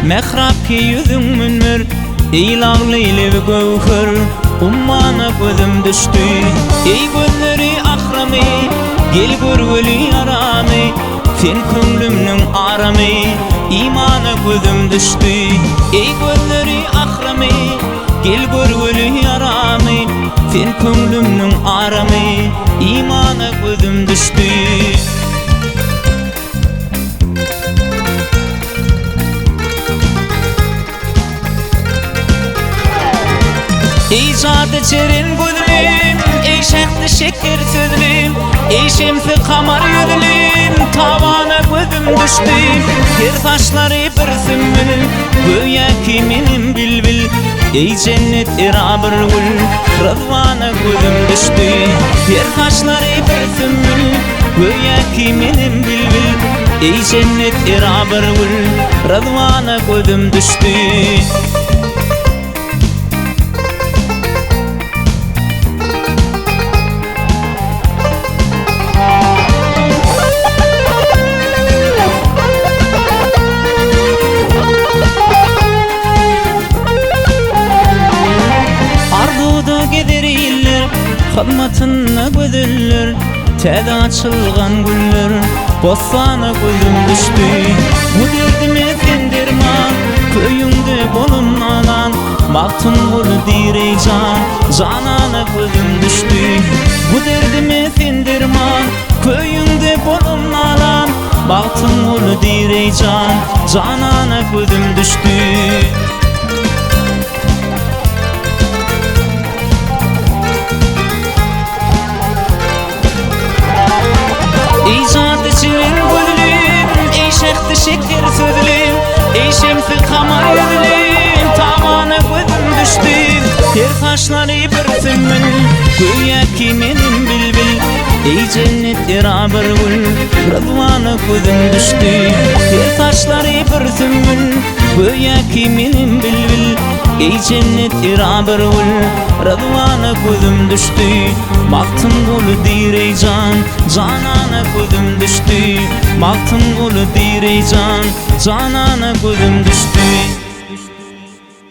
Mehrap ki yüzün münmür ey lağlıylı ve gövhür ummana gözüm düştü ey gözleri ahrami gel görgülü yaramı sen köngülümnün aramı imana gözüm düştü ey gözleri ahrami gel görgülü yaramı sen köngülümnün aramı imana gözüm düştü. Ey zat-ı çerin gözlüm, ey şehd-i şeker sözlüm, ey şems-i kamar yüzlüm, tavana gözüm düştü. Her taşları bir sümbül, göğe kiminin bilbil, ey cennet irabır gül, rızvana gözüm düştü. Her taşları bir sümbül, göğe kiminin bilbil, ey cennet irabır gül, rızvana gözüm düştü. Hırmatına gözüller, tede açılgan güller, bossana gözüm düştü. Bu derdime sen derman, köyümde bolun alan, maktun bolu direycan, canana gözüm düştü. Bu derdime sen derman, köyümde bolun alan, maktun bolu direycan, canana gözüm düştü. Ey zat-ı çerin gözlüm, ey şehd-i şeker sözlüm, ey şems-i kamar yüzlüm, tavana gözüm düştü. Her taşları bir sümbül, göğe kiminin bilbil, ey cennet irabır gül, rızvana gözüm düştü. Her taşları bir sümbül, göğe kiminin bilbil, ey cennet irabır gül, rızvana gözüm düştü. Maktun gulu direycan, canana gözüm düştü. Maktun gulu direycan, canana gözüm düştü.